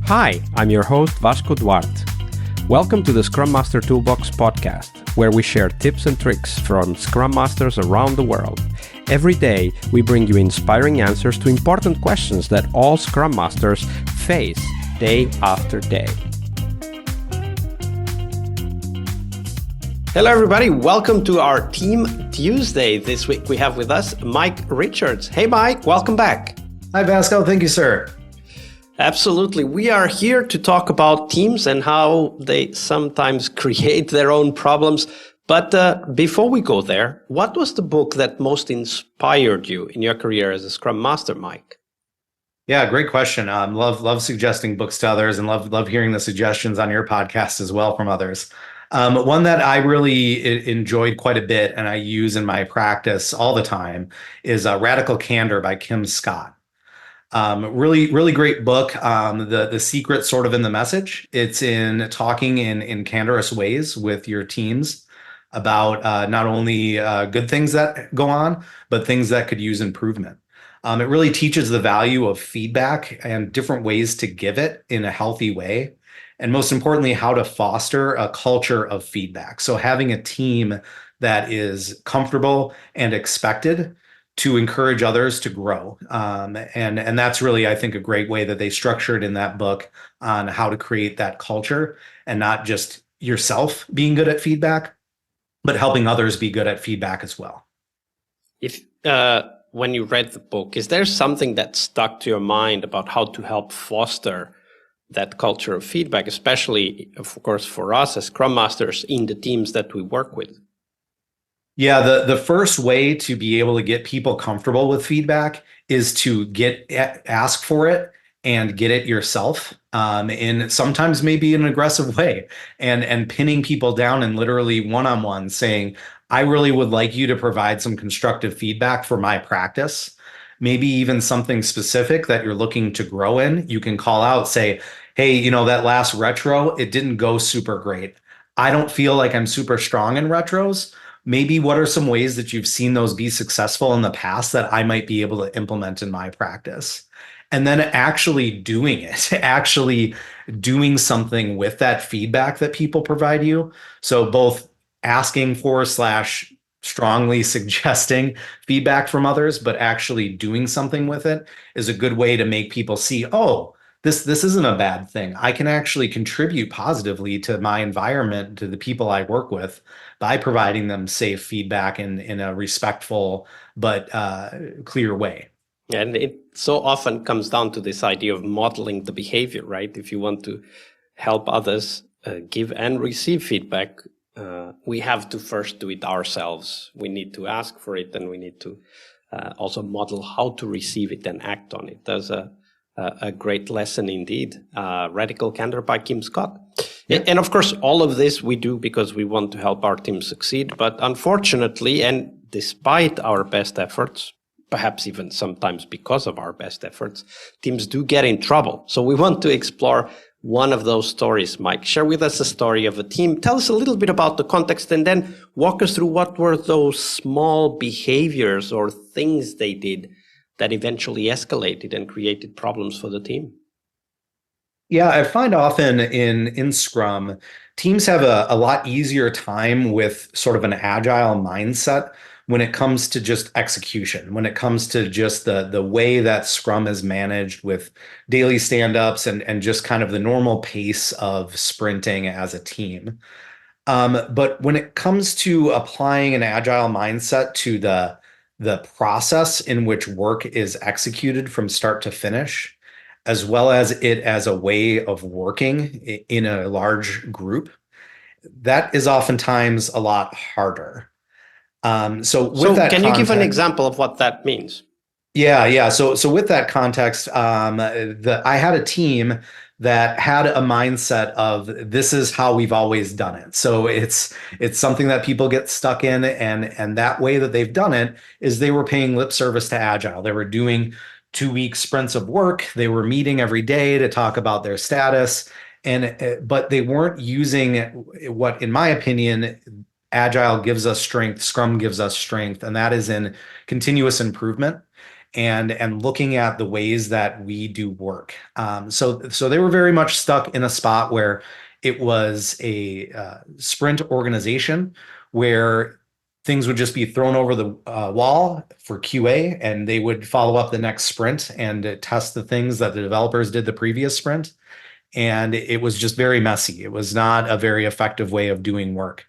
Hi, I'm your host Vasco Duarte. Welcome to the Scrum Master Toolbox podcast, where we share tips and tricks from Scrum Masters around the world. Every day, we bring you inspiring answers to important questions that all Scrum Masters face day after day. Hello, everybody. Welcome to our Team Tuesday. This week, we have with us Mike Richards. Hey, Mike. Welcome back. Hi, Vasco. Thank you, sir. Absolutely. We are here to talk about teams and how they sometimes create their own problems. But before we go there, what was the book that most inspired you in your career as a Scrum Master, Mike? Yeah, great question. Love suggesting books to others, and love hearing the suggestions on your podcast as well from others. One that I really enjoyed quite a bit and I use in my practice all the time is Radical Candor by Kim Scott. Really great book. The secret sort of in the message. It's in talking in candorous ways with your teams about not only good things that go on, but things that could use improvement. It really teaches the value of feedback and different ways to give it in a healthy way. And most importantly, how to foster a culture of feedback. So having a team that is comfortable and expected to encourage others to grow. And that's really, I think, a great way that they structured in that book on how to create that culture and not just yourself being good at feedback, but helping others be good at feedback as well. If when you read the book, is there something that stuck to your mind about how to help foster that culture of feedback, especially, of course, for us as Scrum Masters in the teams that we work with? Yeah, the first way to be able to get people comfortable with feedback is to ask for it and get it yourself, in sometimes maybe an aggressive way, and pinning people down and literally one-on-one saying, I really would like you to provide some constructive feedback for my practice. Maybe even something specific that you're looking to grow in. You can call out, say, hey, that last retro, it didn't go super great. I don't feel like I'm super strong in retros. Maybe what are some ways that you've seen those be successful in the past that I might be able to implement in my practice? And then actually doing it, actually doing something with that feedback that people provide you. So both asking for / strongly suggesting feedback from others, but actually doing something with it is a good way to make people see, oh, this isn't a bad thing. I can actually contribute positively to my environment, to the people I work with, by providing them safe feedback in a respectful but clear way. And it so often comes down to this idea of modeling the behavior, right? If you want to help others give and receive feedback, we have to first do it ourselves. We need to ask for it, and we need to also model how to receive it and act on it. There's a great lesson indeed. Radical Candor by Kim Scott. Yeah. And of course, all of this we do because we want to help our team succeed. But unfortunately, and despite our best efforts, perhaps even sometimes because of our best efforts, teams do get in trouble. So we want to explore one of those stories. Mike, share with us a story of a team. Tell us a little bit about the context and then walk us through what were those small behaviors or things they did that eventually escalated and created problems for the team. Yeah, I find often in Scrum, teams have a lot easier time with sort of an agile mindset when it comes to just execution, when it comes to just the way that Scrum is managed with daily stand-ups and just kind of the normal pace of sprinting as a team. But when it comes to applying an agile mindset to the process in which work is executed from start to finish, as well as it as a way of working in a large group, that is oftentimes a lot harder. So can you give an example of what that means? Yeah. So with that context, I had a team that had a mindset of this is how we've always done it. So it's something that people get stuck in, and that way that they've done it is they were paying lip service to Agile. They were doing 2-week sprints of work. They were meeting every day to talk about their status, but they weren't using what, in my opinion, Agile gives us strength, Scrum gives us strength, and that is in continuous improvement and looking at the ways that we do work. So they were very much stuck in a spot where it was a sprint organization where things would just be thrown over the wall for QA, and they would follow up the next sprint and test the things that the developers did the previous sprint. And it was just very messy. It was not a very effective way of doing work.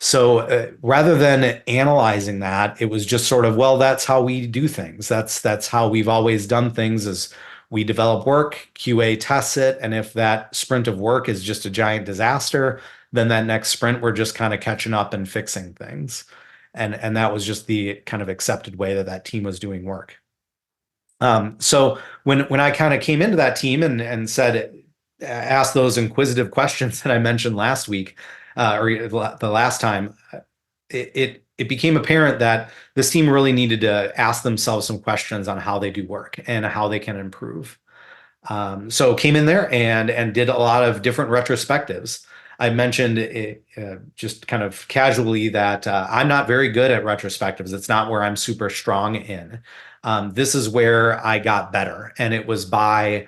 So rather than analyzing that, it was just sort of, well, that's how we do things. That's how we've always done things is we develop work, QA tests it, and if that sprint of work is just a giant disaster, then that next sprint we're just kind of catching up and fixing things. And that was just the kind of accepted way that that team was doing work. So when I kind of came into that team and said, asked those inquisitive questions that I mentioned last week, or the last time, it became apparent that this team really needed to ask themselves some questions on how they do work and how they can improve. So came in there and did a lot of different retrospectives. I mentioned it, just kind of casually that I'm not very good at retrospectives. It's not where I'm super strong in. This is where I got better, and it was by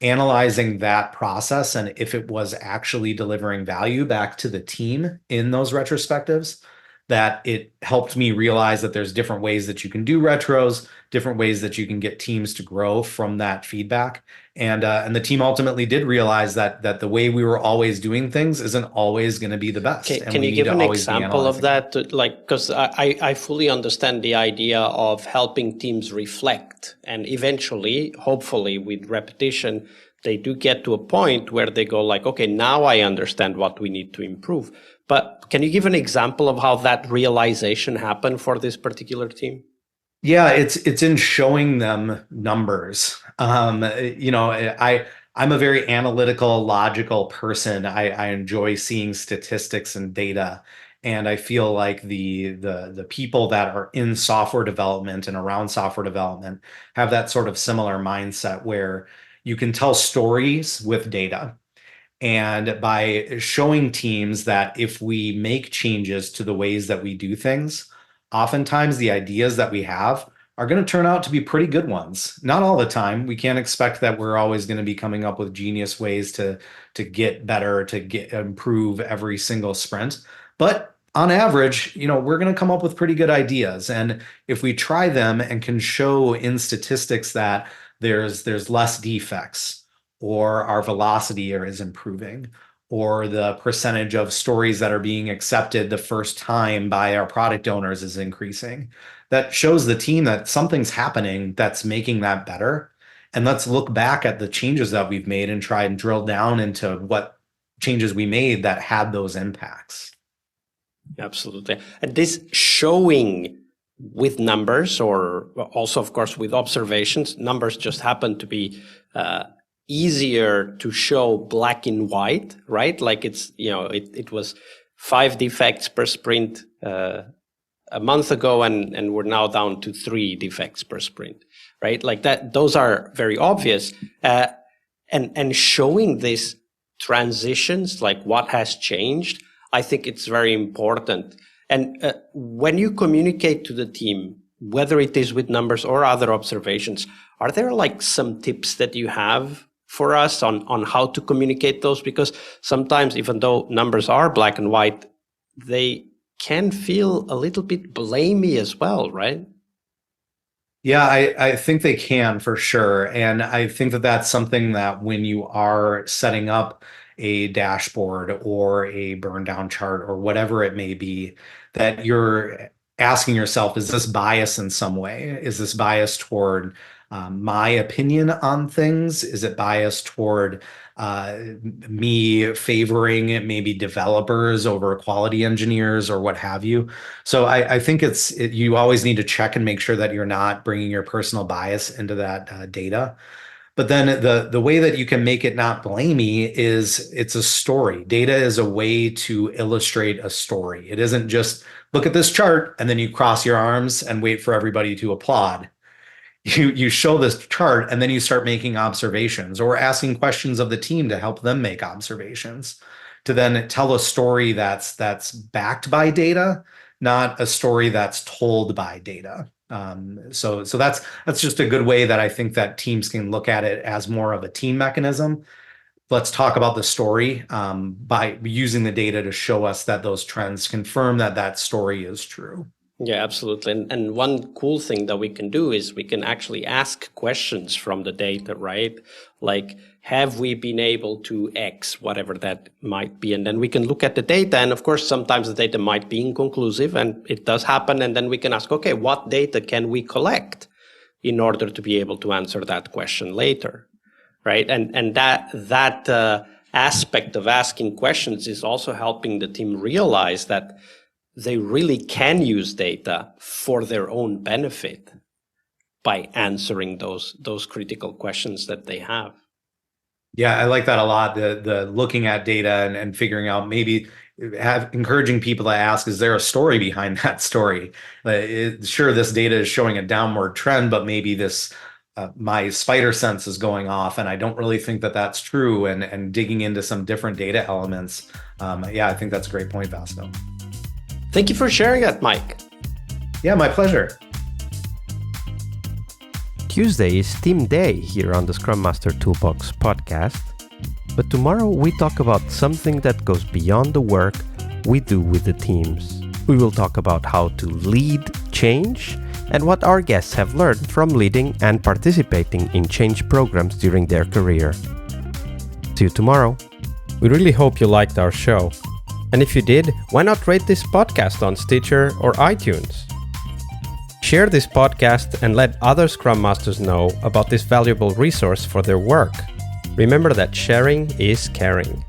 analyzing that process and if it was actually delivering value back to the team in those retrospectives, that it helped me realize that there's different ways that you can do retros, different ways that you can get teams to grow from that feedback. And the team ultimately did realize that the way we were always doing things isn't always going to be the best. Can you give an example of that? Like, because I fully understand the idea of helping teams reflect, and eventually, hopefully, with repetition, they do get to a point where they go like, okay, now I understand what we need to improve. But can you give an example of how that realization happened for this particular team? Yeah, it's in showing them numbers. I'm a very analytical, logical person. I enjoy seeing statistics and data, and I feel like the people that are in software development and around software development have that sort of similar mindset where you can tell stories with data. And by showing teams that if we make changes to the ways that we do things, oftentimes the ideas that we have are going to turn out to be pretty good ones. Not all the time. We can't expect that we're always going to be coming up with genius ways to get better, to improve every single sprint. But on average, we're going to come up with pretty good ideas. And if we try them and can show in statistics that there's less defects, or our velocity is improving, or the percentage of stories that are being accepted the first time by our product owners is increasing, that shows the team that something's happening that's making that better. And let's look back at the changes that we've made and try and drill down into what changes we made that had those impacts. Absolutely. And this showing with numbers, or also, of course, with observations, numbers just happen to be easier to show black and white, right? Like it was 5 defects per sprint a month ago, and we're now down to 3 defects per sprint, right? Like that, those are very obvious. And showing these transitions, like what has changed, I think it's very important. And when you communicate to the team, whether it is with numbers or other observations, are there like some tips that you have for us on how to communicate those? Because sometimes, even though numbers are black and white, they can feel a little bit blamey as well, right? Yeah, I think they can for sure. And I think that that's something that when you are setting up a dashboard or a burn down chart or whatever it may be, that you're asking yourself, is this bias in some way? Is this bias toward my opinion on things? Is it biased toward me favoring maybe developers over quality engineers or what have you? So I think you always need to check and make sure that you're not bringing your personal bias into that data. But then the way that you can make it not blamey is it's a story. Data is a way to illustrate a story. It isn't just look at this chart and then you cross your arms and wait for everybody to applaud. You show this chart and then you start making observations or asking questions of the team to help them make observations, to then tell a story that's backed by data, not a story that's told by data. So that's just a good way that I think that teams can look at it as more of a team mechanism. Let's talk about the story by using the data to show us that those trends confirm that that story is true. Yeah, absolutely. And one cool thing that we can do is we can actually ask questions from the data, right? Like, have we been able to X, whatever that might be? And then we can look at the data. And of course, sometimes the data might be inconclusive, and it does happen. And then we can ask, okay, what data can we collect in order to be able to answer that question later, right? And that aspect of asking questions is also helping the team realize that they really can use data for their own benefit by answering those critical questions that they have. Yeah, I like that a lot. The looking at data and figuring out, maybe encouraging people to ask, is there a story behind that story? Sure, this data is showing a downward trend, but maybe this my spider sense is going off, and I don't really think that that's true. And digging into some different data elements. Yeah, I think that's a great point, Vasco. Thank you for sharing that, Mike. Yeah, my pleasure. Tuesday is Team Day here on the Scrum Master Toolbox podcast. But tomorrow we talk about something that goes beyond the work we do with the teams. We will talk about how to lead change and what our guests have learned from leading and participating in change programs during their career. See you tomorrow. We really hope you liked our show. And if you did, why not rate this podcast on Stitcher or iTunes? Share this podcast and let other Scrum Masters know about this valuable resource for their work. Remember that sharing is caring.